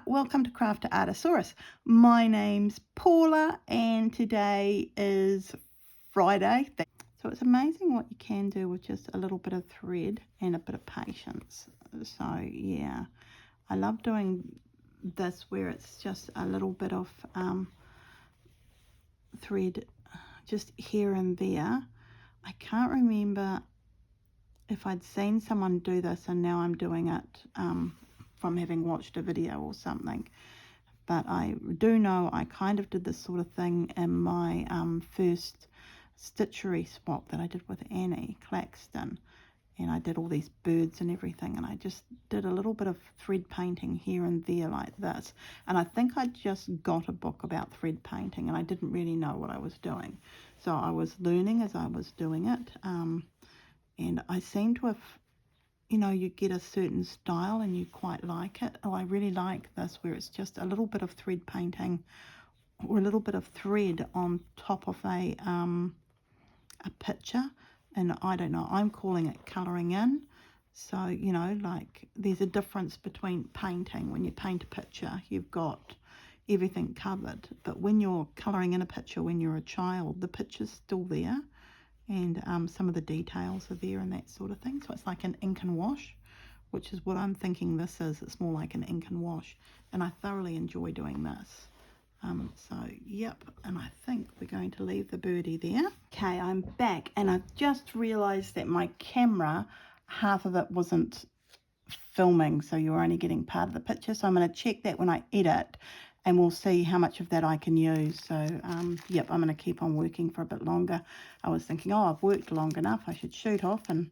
welcome to Craft Artosaurus. My name's Paula and today is Friday. So it's amazing what you can do with just a little bit of thread and a bit of patience. So yeah, I love doing this where it's just a little bit of thread just here and there. I can't remember if I'd seen someone do this and now I'm doing it from having watched a video or something. But I do know I kind of did this sort of thing in my first stitchery swap that I did with Annie Claxton. And I did all these birds and everything, and I just did a little bit of thread painting here and there like this. And I think I just got a book about thread painting and I didn't really know what I was doing. So I was learning as I was doing it. And I seem to have, you know, you get a certain style and you quite like it. Oh, I really like this where it's just a little bit of thread painting or a little bit of thread on top of a picture. And I don't know, I'm calling it colouring in. So, you know, like there's a difference between painting. When you paint a picture, you've got everything covered. But when you're colouring in a picture when you're a child, the picture's still there. And some of the details are there and that sort of thing. So it's like an ink and wash, which is what I'm thinking this is. It's more like an ink and wash. And I thoroughly enjoy doing this. So, yep, and I think we're going to leave the birdie there. Okay, I'm back, and I've just realised that my camera, half of it wasn't filming, so you're only getting part of the picture. So I'm going to check that when I edit, and we'll see how much of that I can use. So, yep, I'm going to keep on working for a bit longer. I was thinking, oh, I've worked long enough. I should shoot off and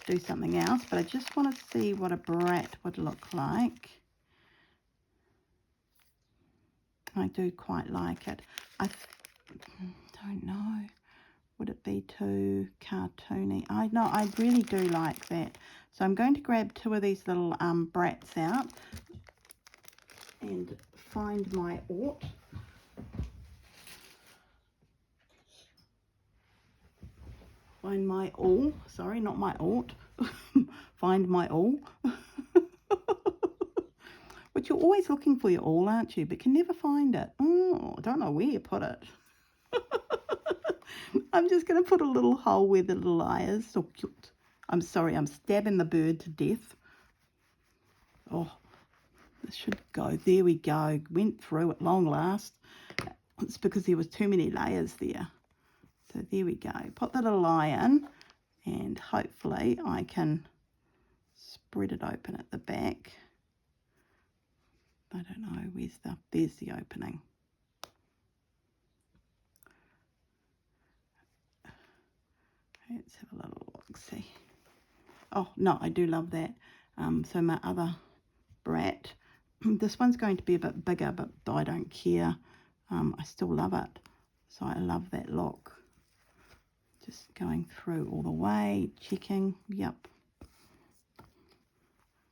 do something else. But I just want to see what a brat would look like. I do quite like it. I don't know. Would it be too cartoony? I really do like that. So I'm going to grab two of these little brats out and find my awl. Find my awl. Sorry, not my ought. Find my awl. But you're always looking for your awl, aren't you? But can never find it. Oh, I don't know where you put it. I'm just going to put a little hole where the little eye is. So cute. I'm sorry, I'm stabbing the bird to death. Oh, this should go. There we go. Went through at long last. It's because there was too many layers there. So there we go. Put the little eye in and hopefully I can spread it open at the back. I don't know. There's the opening. Let's have a little look, see. Oh, no, I do love that. So my other brat, this one's going to be a bit bigger, but I don't care. I still love it. So I love that look. Just going through all the way, checking, yep.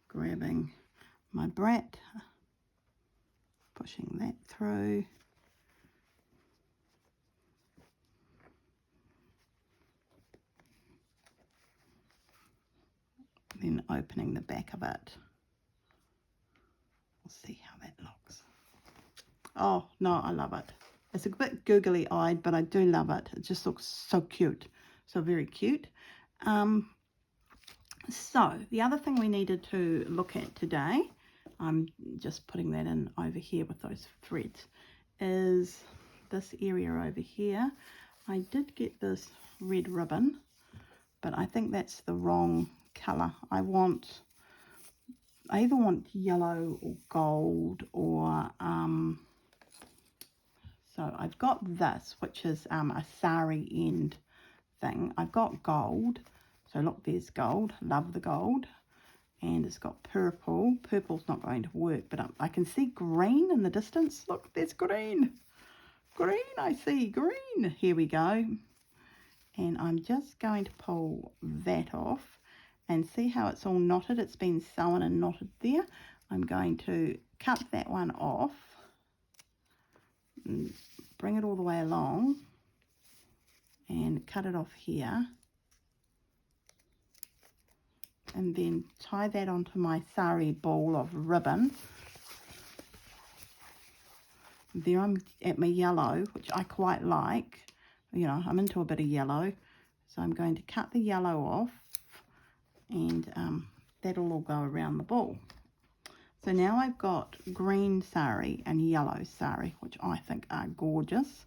Grabbing my brat, pushing that through. Then opening the back of it. We'll see how that looks. Oh, no, I love it. It's a bit googly-eyed, but I do love it. It just looks so cute. So very cute. So the other thing we needed to look at today, I'm just putting that in over here with those threads, is this area over here. I did get this red ribbon, but I think that's the wrong colour. I either want yellow or gold or so I've got this, which is a sari end thing. I've got gold. So look, there's gold. Love the gold. And it's got purple. Purple's not going to work, but I can see green in the distance. Look, there's green. Green, I see green. Here we go. And I'm just going to pull that off and see how it's all knotted. It's been sewn and knotted there. I'm going to cut that one off and bring it all the way along and cut it off here. And then tie that onto my sari ball of ribbon. There I'm at my yellow, which I quite like. You know, I'm into a bit of yellow. So I'm going to cut the yellow off, and that'll all go around the ball. So now I've got green sari and yellow sari, which I think are gorgeous.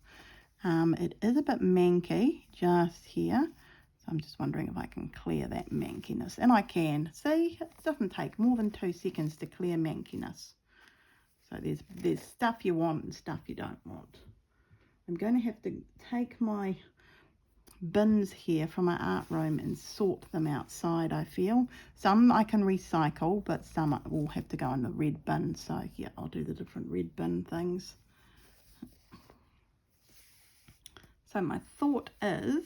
It is a bit manky just here. So I'm just wondering if I can clear that mankiness. And I can. See, it doesn't take more than 2 seconds to clear mankiness. So there's stuff you want and stuff you don't want. I'm going to have to take my bins here from my art room and sort them outside, I feel. Some I can recycle, but some will have to go in the red bin. So yeah, I'll do the different red bin things. So my thought is,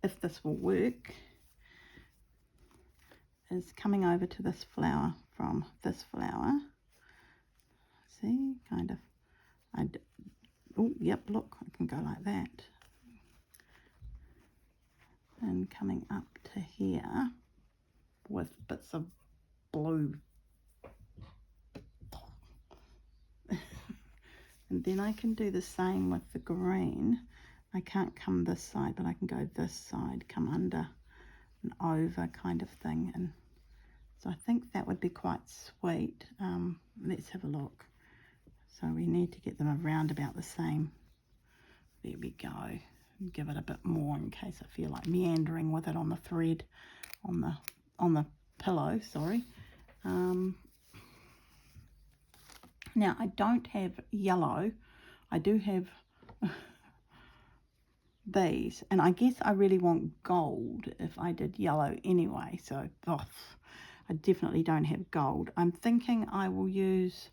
if this will work, is coming over to this flower from this flower. See, kind of, oh, yep, look, I can go like that. And coming up to here with bits of blue. And then I can do the same with the green. I can't come this side, but I can go this side, come under and over kind of thing. And so I think that would be quite sweet. Let's have a look. So we need to get them around about the same. There we go. Give it a bit more in case I feel like meandering with it on the thread, on the pillow, sorry. Now I don't have yellow. I do have these, and I guess I really want gold if I did yellow anyway. So I definitely don't have gold. I'm thinking I will use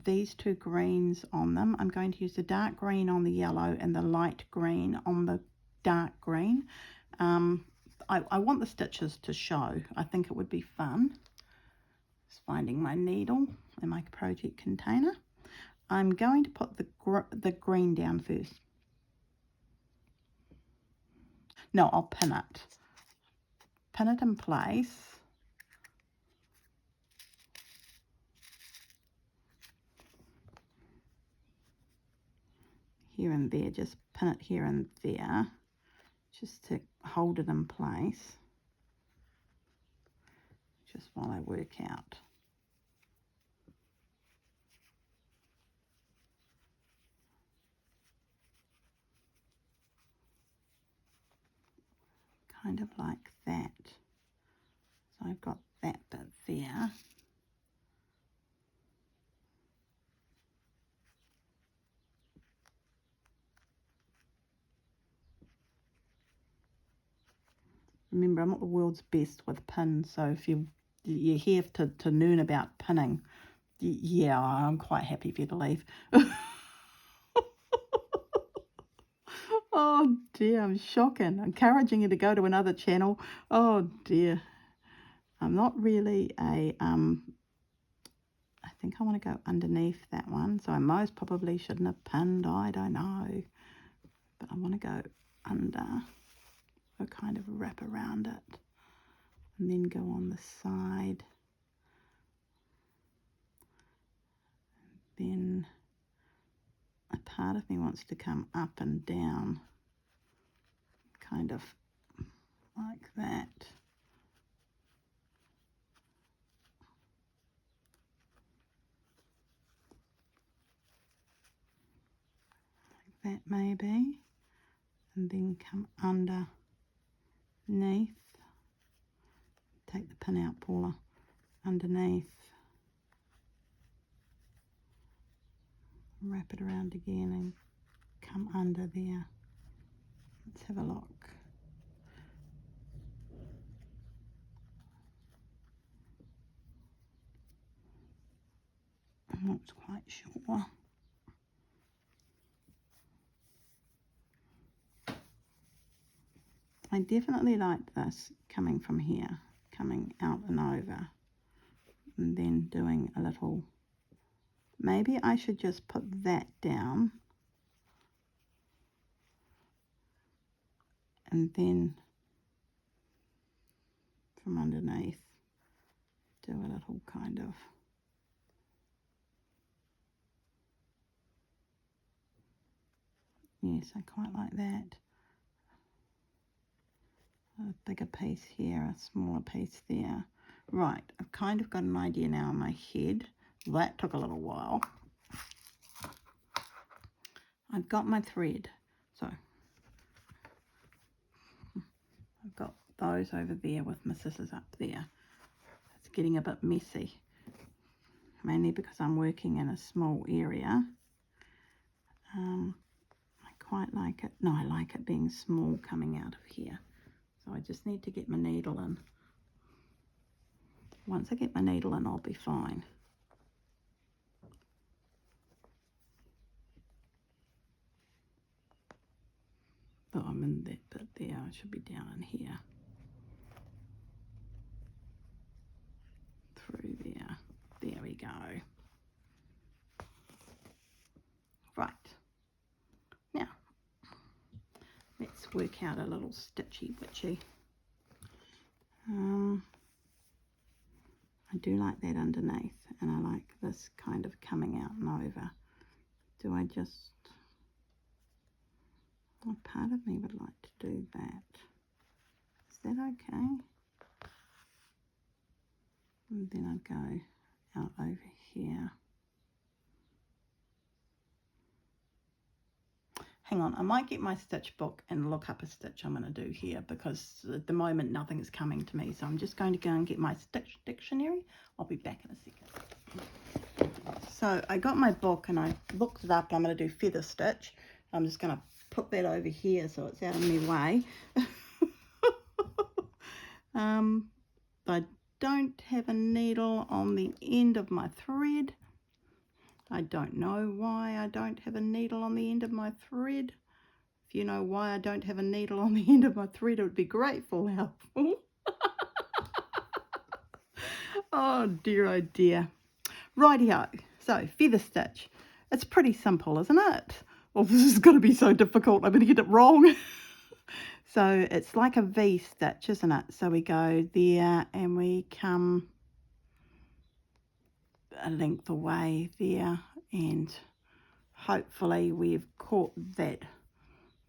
these 2 greens on them. I'm going to use the dark green on the yellow and the light green on the dark green. I want the stitches to show. I think it would be fun. Just finding my needle in my project container. I'm going to put the green down first. No, I'll pin it. Pin it in place. Here and there, just pin it here and there, just to hold it in place, just while I work out. Kind of like that. So I've got that bit there. Remember, I'm not the world's best with pins, so if you're here to learn about pinning, yeah, I'm quite happy for you to leave. Oh dear, I'm shocking. Encouraging you to go to another channel. Oh dear. I'm not really a, I think I want to go underneath that one. So I most probably shouldn't have pinned, I don't know. But I want to go under, or kind of wrap around it. And then go on the side. Then a part of me wants to come up and down, kind of like that. Like that maybe. And then come underneath. Take the pin out, Paula. Underneath. Wrap it around again and come under there. Let's have a look. I'm not quite sure. I definitely like this coming from here, coming out and over, and then doing a little, maybe I should just put that down and then from underneath do a little kind of Yes, I quite like that. A bigger piece here, a smaller piece there. Right, I've kind of got an idea now in my head. That took a little while. I've got my thread, so I've got those over there with my scissors up there. It's getting a bit messy, mainly because I'm working in a small area. I quite like it. No, I like it being small coming out of here. So I just need to get my needle in. Once I get my needle in, I'll be fine. Oh, I'm in that bit there. I should be down in here. Through there. There we go. Right. Now, let's work out a little stitchy witchy. I do like that underneath, and I like this kind of coming out and over. Do I just... Well, part of me would like to do that. Is that okay? And then I'd go out over here. Hang on, I might get my stitch book and look up a stitch I'm going to do here, because at the moment nothing's coming to me. So I'm just going to go and get my stitch dictionary. I'll be back in a second. So I got my book and I looked it up. I'm going to do feather stitch. I'm just going to put that over here so it's out of my way. I don't have a needle on the end of my thread. I don't know why I don't have a needle on the end of my thread. If you know why I don't have a needle on the end of my thread, it would be grateful helpful. Oh dear, oh dear. Rightio. So, feather stitch. It's pretty simple, isn't it? Well, this is going to be so difficult. I'm going to get it wrong. So, it's like a V stitch, isn't it? So, we go there and we come a length away there, and hopefully we've caught that.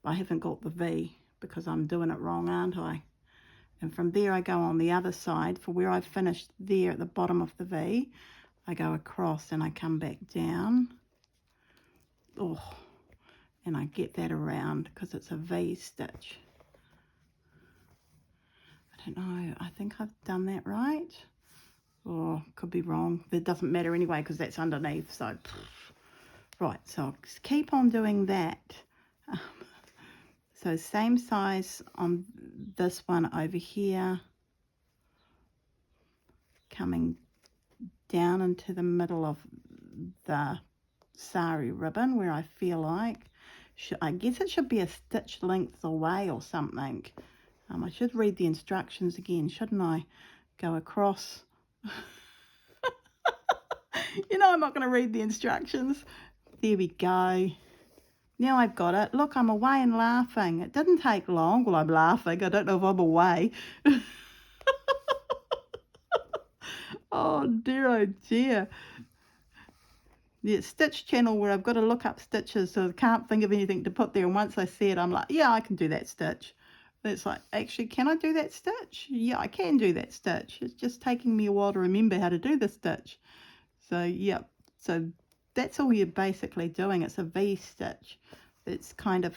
I haven't got the V because I'm doing it wrong, aren't I? And from there I go on the other side for where I finished there at the bottom of the V. I go across and I come back down. Oh, and I get that around because it's a V stitch. I don't know, I think I've done that right. Or could be wrong. It doesn't matter anyway because that's underneath. So, right, so I'll keep on doing that. So same size on this one over here. Coming down into the middle of the sari ribbon where I feel like. I guess it should be a stitch length away or something. I should read the instructions again, shouldn't I? Go across. You know I'm not going to read the instructions. There we go. Now I've got it. Look, I'm away and laughing. It didn't take long. Well, I'm laughing. I don't know if I'm away. Oh dear, oh dear. The Stitch channel where I've got to look up stitches, so I can't think of anything to put there. And once I see it, I'm like, yeah, I can do that stitch. And it's like, actually, can I do that stitch? Yeah, I can do that stitch. It's just taking me a while to remember how to do the stitch. So, yeah. So that's all you're basically doing. It's a V stitch. It's kind of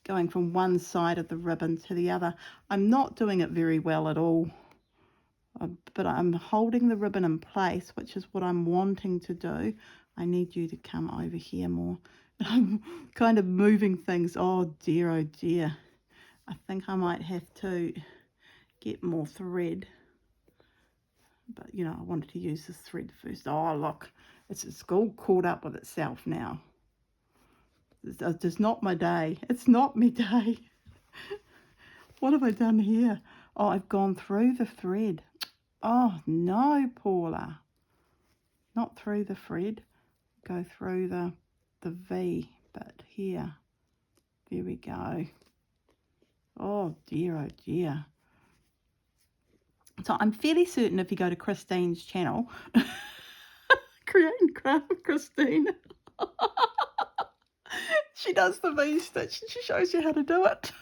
going from one side of the ribbon to the other. I'm not doing it very well at all. But I'm holding the ribbon in place, which is what I'm wanting to do. I need you to come over here more. I'm kind of moving things. Oh dear, oh dear. I think I might have to get more thread. But, you know, I wanted to use this thread first. Oh, look, it's all caught up with itself now. It's just not my day. It's not my day. What have I done here? Oh, I've gone through the thread. Oh, no, Paula. Not through the thread. Go through the V bit here. There we go. Oh, dear, oh, dear. So I'm fairly certain if you go to Christine's channel, Create and Craft with Christine, She does the V-stitch and she shows you how to do it.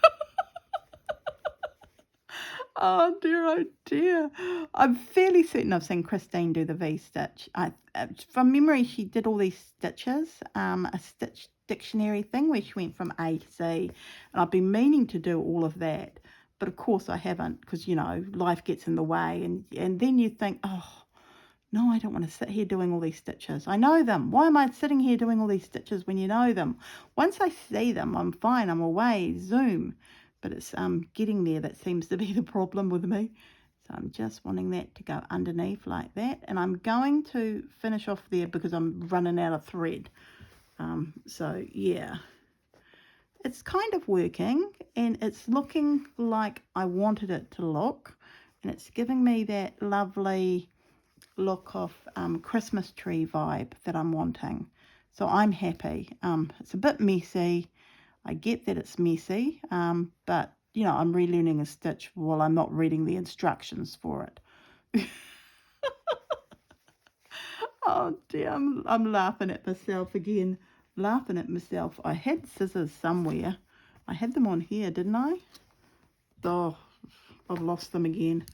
Oh dear, oh dear. I'm fairly certain I've seen Christine do the V-stitch. From memory, she did all these stitches, a stitch dictionary thing where she went from A to Z, and I've been meaning to do all of that, but of course I haven't because, you know, life gets in the way, and then you think, oh, no, I don't want to sit here doing all these stitches. I know them. Why am I sitting here doing all these stitches when you know them? Once I see them, I'm fine. I'm away. Zoom. But it's getting there that seems to be the problem with me. So I'm just wanting that to go underneath like that. And I'm going to finish off there because I'm running out of thread. So, yeah. It's kind of working. And it's looking like I wanted it to look. And it's giving me that lovely look of Christmas tree vibe that I'm wanting. So I'm happy. It's a bit messy. I get that it's messy, but you know, I'm relearning a stitch while I'm not reading the instructions for it. Oh dear, I'm laughing at myself again. Laughing at myself. I had scissors somewhere. I had them on here, didn't I? Oh, I've lost them again.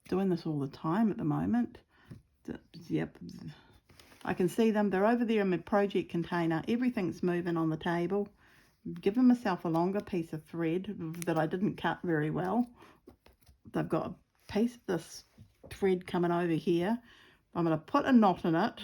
Doing this all the time at the moment. Yep, I can see them. They're over there in my project container. Everything's moving on the table. I've given myself a longer piece of thread that I didn't cut very well. They've got a piece of this thread coming over here. I'm going to put a knot in it.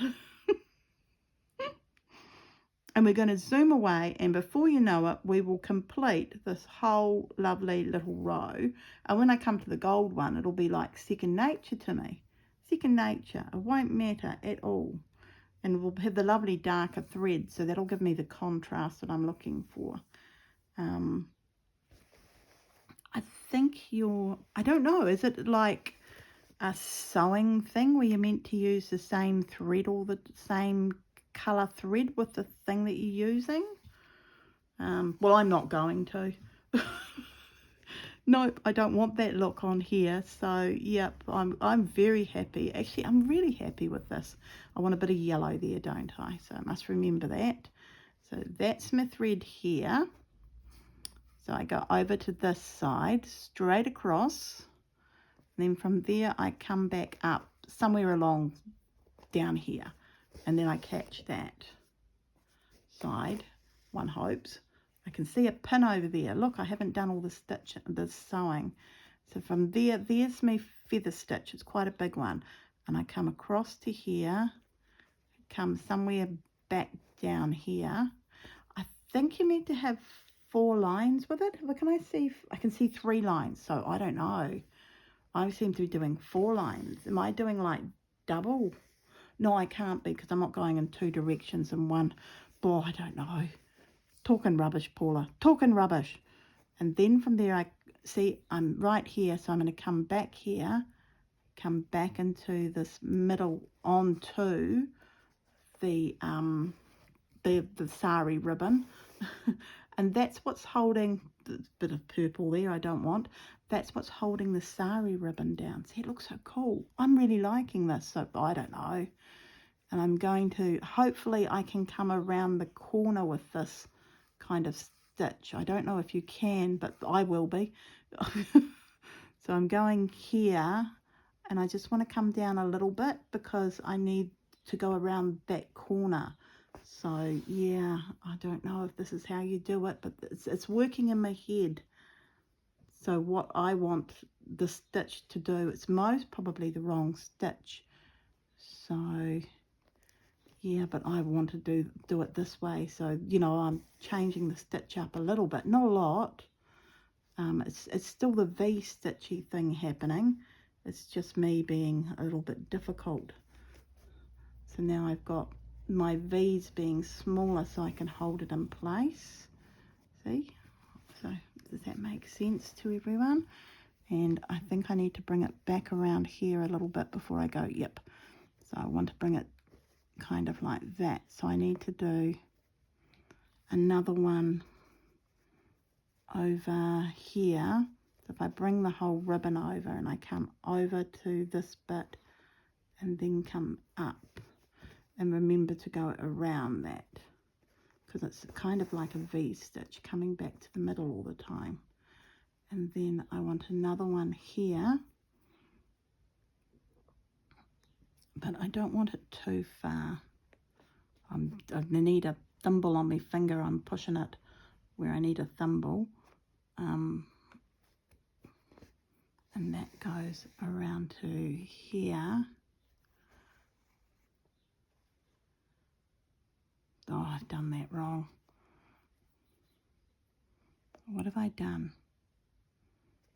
And we're going to zoom away, and before you know it, we will complete this whole lovely little row. And when I come to the gold one, it'll be like second nature to me. Second nature. It won't matter at all. And we'll have the lovely darker thread, so that'll give me the contrast that I'm looking for. I think I don't know, is it like a sewing thing where you're meant to use the same thread or the same colour thread with the thing that you're using? Well, I'm not going to. Nope, I don't want that look on here. So, yep, I'm very happy. Actually, I'm really happy with this. I want a bit of yellow there, don't I? So I must remember that. So that's my thread here. So I go over to this side, straight across. Then from there, I come back up somewhere along down here. And then I catch that side, one hopes. I can see a pin over there. Look, I haven't done all the sewing. So from there, there's my feather stitch. It's quite a big one. And I come across to here, come somewhere back down here. I think you need to have 4 lines with it. Can I see? I can see 3 lines, so I don't know. I seem to be doing 4 lines. Am I doing like double? No, I can't be because I'm not going in 2 directions in one. Boy, I don't know. Talking rubbish, Paula. Talking rubbish. And then from there, I see I'm right here, so I'm going to come back here, come back into this middle onto the sari ribbon. And that's what's holding the bit of purple there I don't want. That's what's holding the sari ribbon down. See, it looks so cool. I'm really liking this, so I don't know. And I'm going to, hopefully I can come around the corner with this kind of stitch. I don't know if you can, but I will be. So I'm going here, and I just want to come down a little bit because I need to go around that corner. So yeah, I don't know if this is how you do it, but it's working in my head. So what I want the stitch to do, it's most probably the wrong stitch. So yeah, but I want to do it this way. So, you know, I'm changing the stitch up a little bit, not a lot. It's still the V-stitchy thing happening. It's just me being a little bit difficult. So now I've got my V's being smaller so I can hold it in place. See? So does that make sense to everyone? And I think I need to bring it back around here a little bit before I go, yep. So I want to bring it kind of like that. So I need to do another one over here. So if I bring the whole ribbon over and I come over to this bit and then come up, and remember to go around that because it's kind of like a V stitch coming back to the middle all the time. And then I want another one here, but I don't want it too far. I need a thimble on my finger. I'm pushing it where I need a thimble. And that goes around to here. Oh, I've done that wrong. What have I done?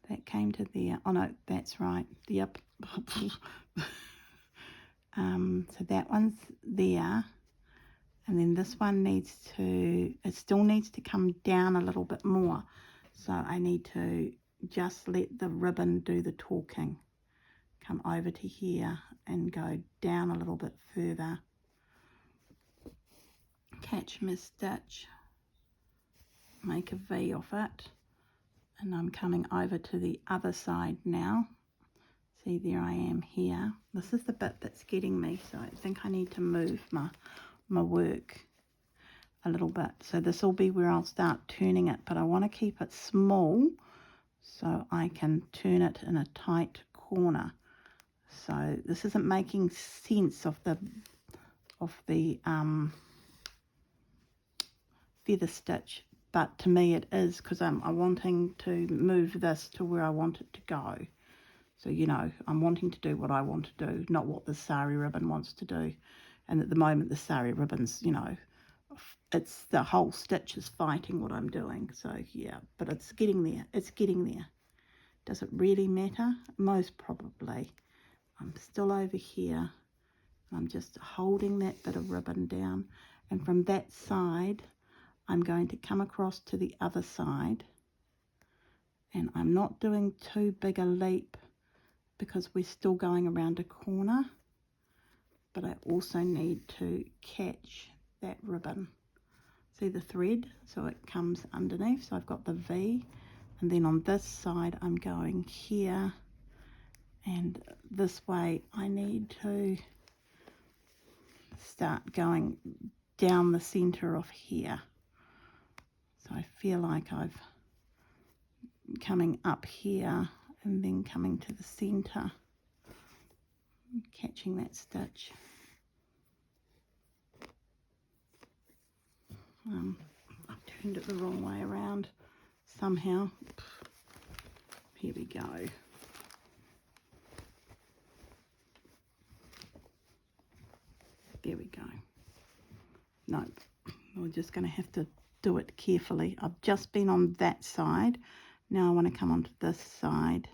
That came to there. Oh no, that's right. Yep. So that one's there. And then this one needs to, it still needs to come down a little bit more. So I need to just let the ribbon do the talking. Come over to here and go down a little bit further. Catch my stitch. Make a V off it. And I'm coming over to the other side now. See, there I am here. This is the bit that's getting me, so I think I need to move my work a little bit. So this will be where I'll start turning it, but I want to keep it small so I can turn it in a tight corner. So this isn't making sense of the feather stitch, but to me it is, because I'm wanting to move this to where I want it to go. So, you know, I'm wanting to do what I want to do, not what the sari ribbon wants to do. And at the moment, the sari ribbon's, you know, it's the whole stitch is fighting what I'm doing. So, yeah, but it's getting there. It's getting there. Does it really matter? Most probably. I'm still over here. I'm just holding that bit of ribbon down. And from that side, I'm going to come across to the other side. And I'm not doing too big a leap, because we're still going around a corner, but I also need to catch that ribbon. See the thread? So it comes underneath, so I've got the V, and then on this side I'm going here, and this way I need to start going down the center of here. So I feel like I've coming up here and then coming to the center, catching that stitch. I've turned it the wrong way around somehow. Here we go. There we go. Nope, we're just going to have to do it carefully. I've just been on that side. Now I want to come onto this side,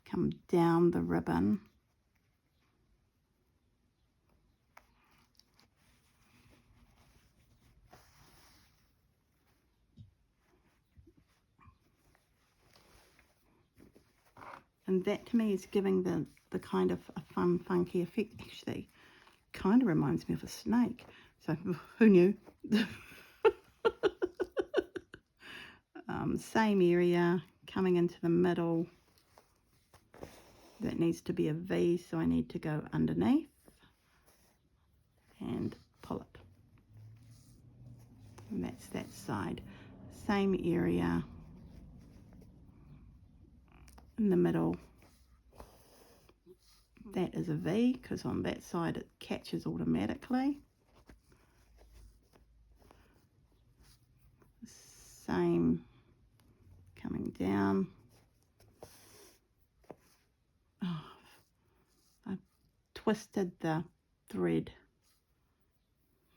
come down the ribbon. And that to me is giving the kind of a fun, funky effect. Actually, kind of reminds me of a snake. So who knew? Same area, coming into the middle. That needs to be a V, so I need to go underneath and pull it. And that's that side. Same area in the middle. That is a V, because on that side it catches automatically. Same coming down. Oh, I twisted the thread,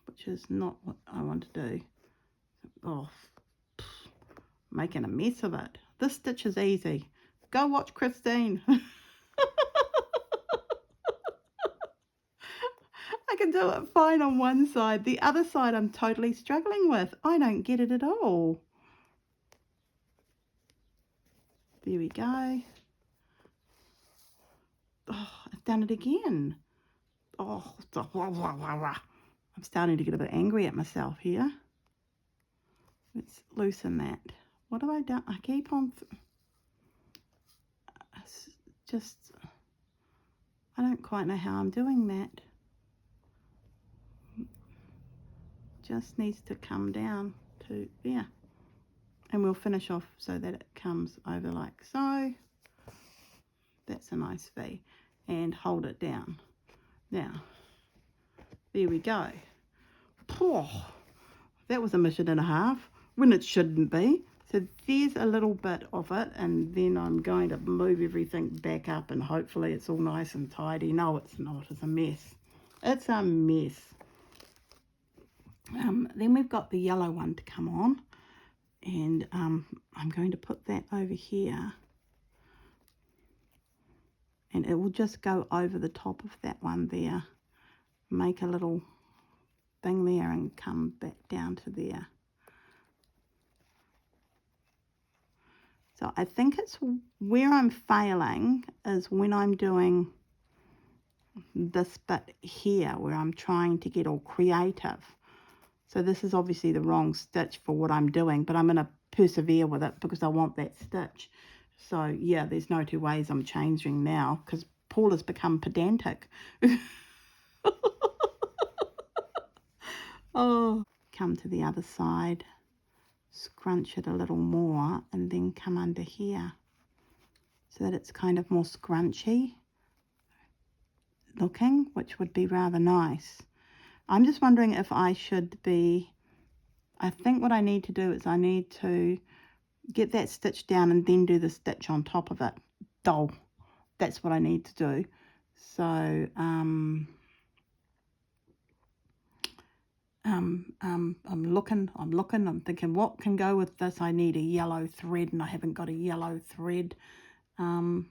which is not what I want to do. Oh, making a mess of it. This stitch is easy. Go watch Christine. I can do it fine on one side. The other side I'm totally struggling with. I don't get it at all. There we go. Oh, I've done it again. Oh, I'm starting to get a bit angry at myself here. Let's loosen that. What have I done? I keep on... I don't quite know how I'm doing that. just needs to come down to there. And we'll finish off so that it comes over like so. That's a nice V. And hold it down. Now, there we go. Oh, that was a mission and a half when it shouldn't be. So there's a little bit of it, and then I'm going to move everything back up and hopefully it's all nice and tidy. No, it's not. It's a mess. It's a mess. Then we've got the yellow one to come on, and I'm going to put that over here, and it will just go over the top of that one there, make a little thing there and come back down to there. So I think it's where I'm failing is when I'm doing this bit here where I'm trying to get all creative. So this is obviously the wrong stitch for what I'm doing, but I'm going to persevere with it because I want that stitch. So yeah, there's no two ways I'm changing now because Paul has become pedantic. Oh, come to the other side, scrunch it a little more, and then come under here so that it's kind of more scrunchy looking, which would be rather nice. I'm just wondering if I should be, I think what I need to do is I need to get that stitch down and then do the stitch on top of it. That's what I need to do. So I'm thinking what can go with this. I need a yellow thread and I haven't got a yellow thread. And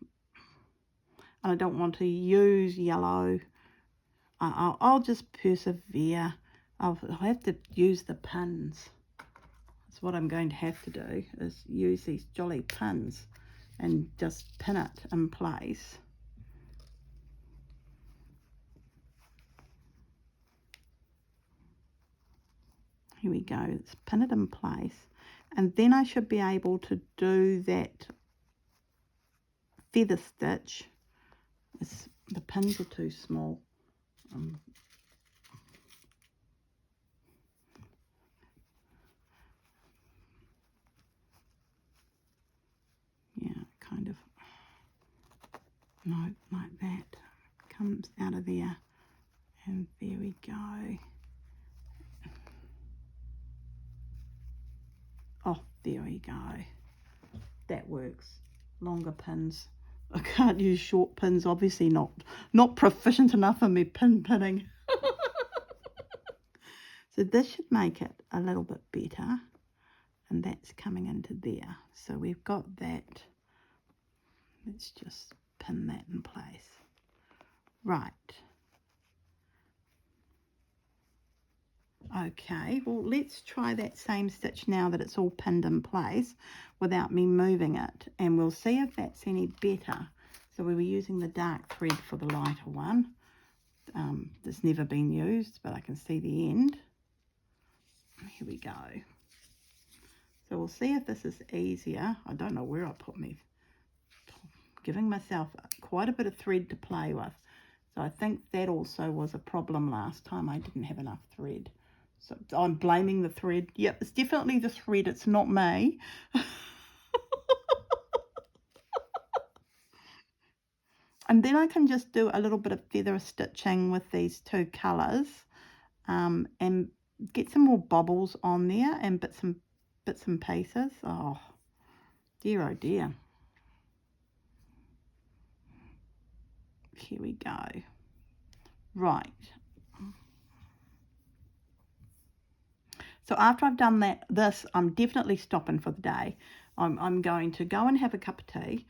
I don't want to use yellow. I'll just persevere. I'll have to use the pins. That's what I'm going to have to do, is use these jolly pins and just pin it in place. Here we go, let's pin it in place. And then I should be able to do that feather stitch. The pins are too small. Yeah, kind of, no, like that. Comes out of there, and there we go. Oh, there we go. That works. Longer pins. I can't use short pins, obviously not proficient enough in me pinning. So this should make it a little bit better, and that's coming into there. So we've got that. Let's just pin that in place. Right. Okay, well let's try that same stitch now that it's all pinned in place without me moving it, and we'll see if that's any better. So we were using the dark thread for the lighter one. That's never been used, but I can see the end. Here we go. So we'll see if this is easier. I don't know where I put me. Giving myself quite a bit of thread to play with. So I think that also was a problem last time. I didn't have enough thread. So I'm blaming the thread. Yep, it's definitely the thread. It's not me. And then I can just do a little bit of feather stitching with these two colours, and get some more bobbles on there and bits and pieces. Oh dear. Here we go. Right. So after I've done this, I'm definitely stopping for the day. I'm going to go and have a cup of tea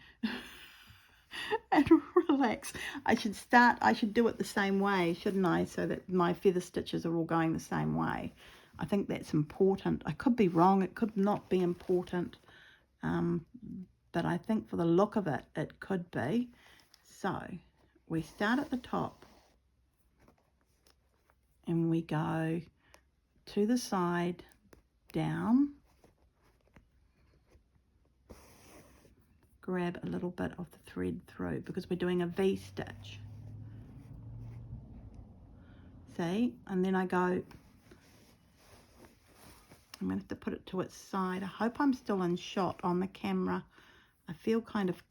and relax. I should do it the same way, shouldn't I? So that my feather stitches are all going the same way. I think that's important. I could be wrong. It could not be important. But I think for the look of it, it could be. So we start at the top and we go to the side, down, grab a little bit of the thread through because we're doing a V stitch. See, and then I go I'm going to have to put it to its side. I hope I'm still in shot on the camera. I feel kind of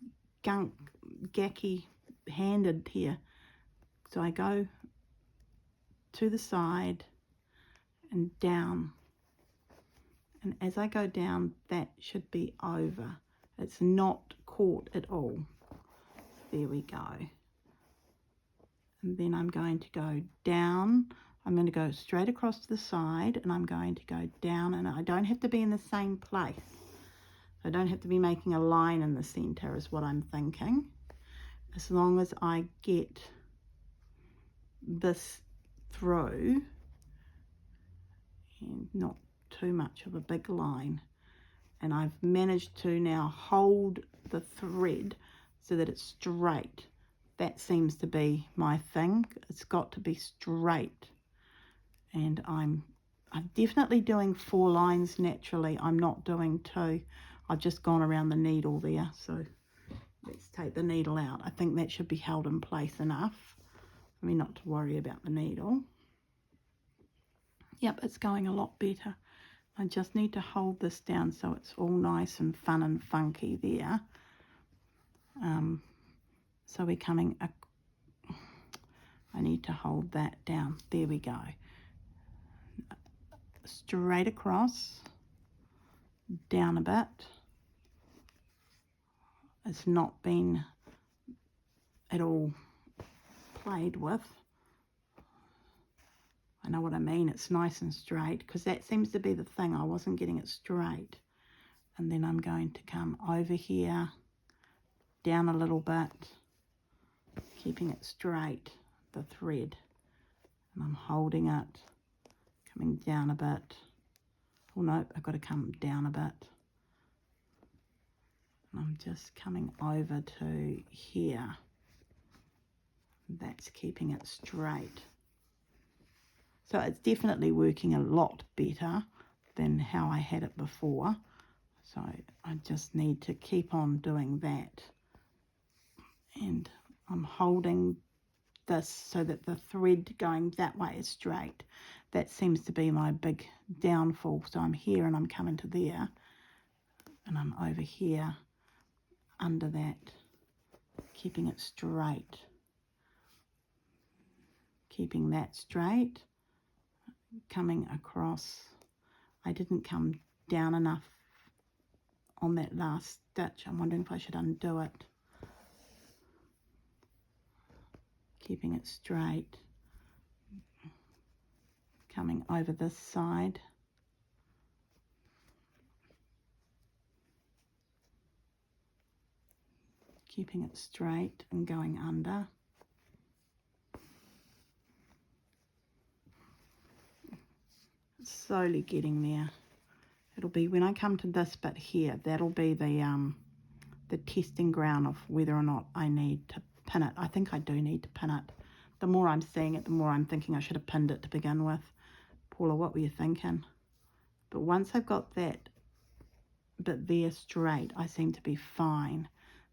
gacky handed here. So I go to the side and down. And as I go down, that should be over. It's not caught at all. There we go. And then I'm going to go down. I'm going to go straight across to the side, and I'm going to go down, and I don't have to be in the same place. I don't have to be making a line in the center is what I'm thinking. As long as I get this through and not too much of a big line. And I've managed to now hold the thread so that it's straight. That seems to be my thing. It's got to be straight. And I'm definitely doing 4 lines naturally. I'm not doing 2. I've just gone around the needle there. So let's take the needle out. I think that should be held in place enough for me not to worry about the needle. Yep, it's going a lot better. I just need to hold this down so it's all nice and fun and funky there. So we're coming, I need to hold that down. There we go. Straight across, down a bit. It's not been at all played with. I know what I mean. It's nice and straight, because that seems to be the thing. I wasn't getting it straight. And then I'm going to come over here, down a little bit, keeping it straight, the thread. And I'm holding it, coming down a bit. Oh no, I've got to come down a bit. And I'm just coming over to here. That's keeping it straight. So it's definitely working a lot better than how I had it before. So I just need to keep on doing that. And I'm holding this so that the thread going that way is straight. That seems to be my big downfall. So I'm here and I'm coming to there. And I'm over here under that, keeping it straight. Keeping that straight. Coming across. I didn't come down enough on that last stitch. I'm wondering if I should undo it. Keeping it straight. Coming over this side. Keeping it straight and going under. Slowly getting there. It'll be when I come to this bit here, that'll be the testing ground of whether or not I need to pin it. I think I do need to pin it. The more I'm seeing it, the more I'm thinking I should have pinned it to begin with. Paula, what were you thinking? But once I've got that bit there straight, I seem to be fine.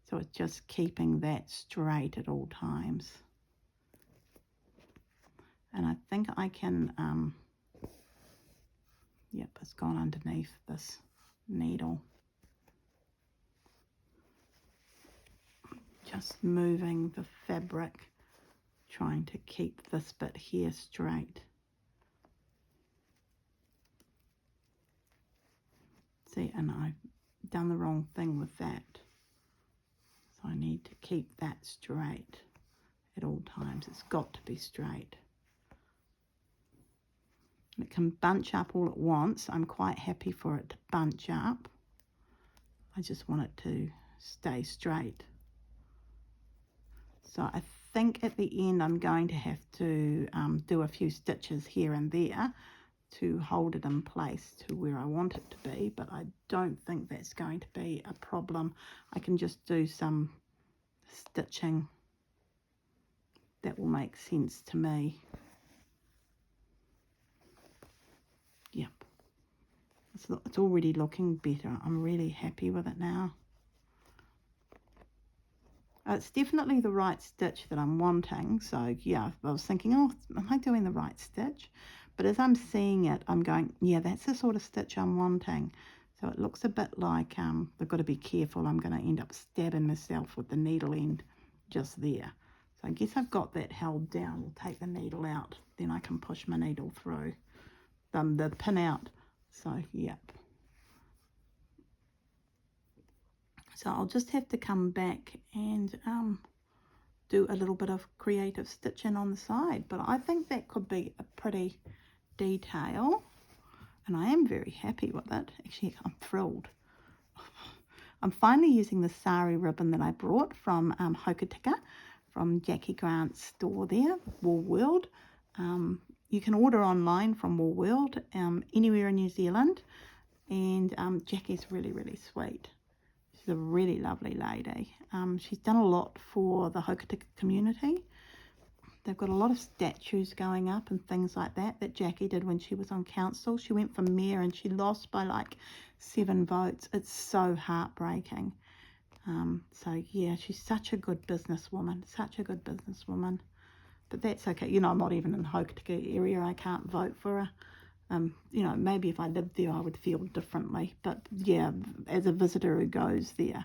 So it's just keeping that straight at all times. And I think I can, yep, it's gone underneath this needle. Just moving the fabric, trying to keep this bit here straight. See, and I've done the wrong thing with that. So I need to keep that straight at all times. It's got to be straight. And it can bunch up all at once. I'm quite happy for it to bunch up. I just want it to stay straight. So I think at the end I'm going to have to do a few stitches here and there to hold it in place to where I want it to be, but I don't think that's going to be a problem. I can just do some stitching that will make sense to me. Yep, it's already looking better. I'm really happy with it now. It's definitely the right stitch that I'm wanting. So yeah, I was thinking, oh, am I doing the right stitch? But as I'm seeing it, I'm going, yeah, that's the sort of stitch I'm wanting. So it looks a bit like, I've got to be careful. I'm going to end up stabbing myself with the needle end just there. So I guess I've got that held down. We'll take the needle out. Then I can push my needle through the pin out. So, yep. So I'll just have to come back and do a little bit of creative stitching on the side. But I think that could be a pretty detail. And I am very happy with it. Actually, I'm thrilled. I'm finally using the sari ribbon that I brought from Hokitika, from Jackie Grant's store there, Wool World. You can order online from Wool World anywhere in New Zealand. And Jackie's really, really sweet. She's a really lovely lady. She's done a lot for the Hokitika community. They've got a lot of statues going up and things like that Jackie did when she was on council. She went for mayor and she lost by like 7 votes. It's so heartbreaking. So yeah, she's such a good businesswoman, But that's okay. You know, I'm not even in the Hokitika area. I can't vote for her. You know, maybe if I lived there, I would feel differently. But yeah, as a visitor who goes there,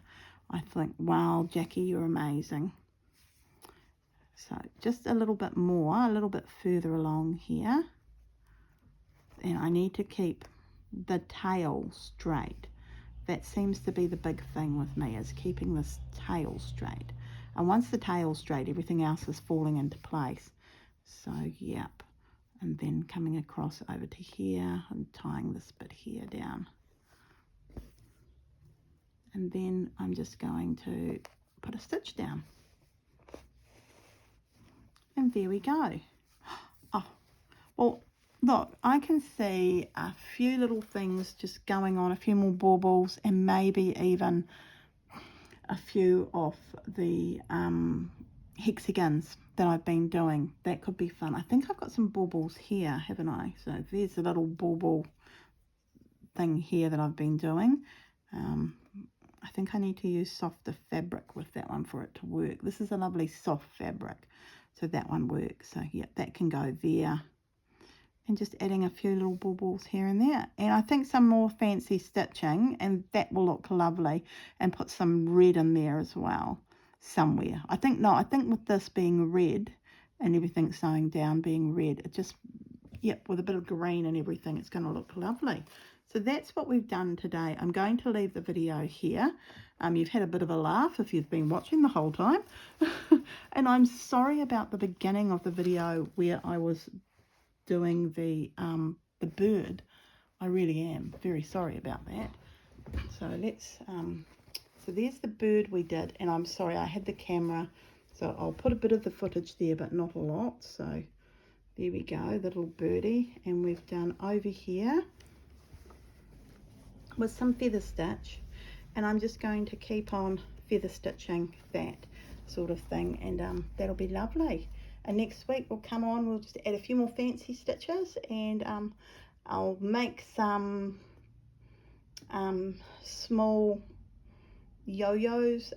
I think, wow, Jackie, you're amazing. So just a little bit more, a little bit further along here. And I need to keep the tail straight. That seems to be the big thing with me, is keeping this tail straight. And once the tail's straight, everything else is falling into place. So, yep. And then coming across over to here and tying this bit here down. And then I'm just going to put a stitch down. And there we go. Oh, well, look, I can see a few little things just going on, a few more baubles, and maybe even a few of the hexagons that I've been doing. That could be fun. I think I've got some baubles here, haven't I? So there's a little bauble thing here that I've been doing. I think I need to use softer fabric with that one for it to work. This is a lovely soft fabric, so that one works. So yeah, that can go there. And just adding a few little baubles here and there. And I think some more fancy stitching, and that will look lovely. And put some red in there as well, somewhere. I think with this being red and everything sewing down being red, it just, yep, with a bit of green and everything, it's going to look lovely. So that's what we've done today. I'm going to leave the video here. You've had a bit of a laugh if you've been watching the whole time. And I'm sorry about the beginning of the video where I was doing the bird. I really am very sorry about that. So let's so there's the bird we did, and I'm sorry I had the camera, so I'll put a bit of the footage there but not a lot. So there we go, the little birdie. And we've done over here with some feather stitch, and I'm just going to keep on feather stitching that sort of thing, and that'll be lovely. And next week we'll come on, we'll just add a few more fancy stitches, and I'll make some small yo-yos,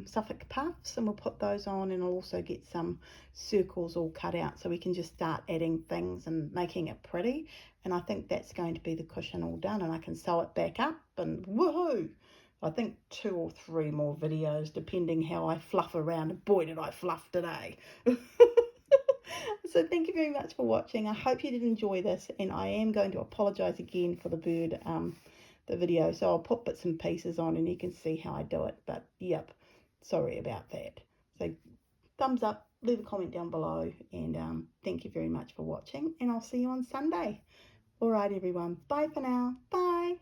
Suffolk puffs, and we'll put those on, and I'll also get some circles all cut out so we can just start adding things and making it pretty. And I think that's going to be the cushion all done, and I can sew it back up, and woohoo! I think 2 or 3 more videos depending how I fluff around, and boy did I fluff today. So thank you very much for watching. I hope you did enjoy this, and I am going to apologize again for the bird the video, so I'll put bits and pieces on and you can see how I do it. But yep, sorry about that. So thumbs up, leave a comment down below, and thank you very much for watching, and I'll see you on Sunday. All right everyone, bye for now. Bye.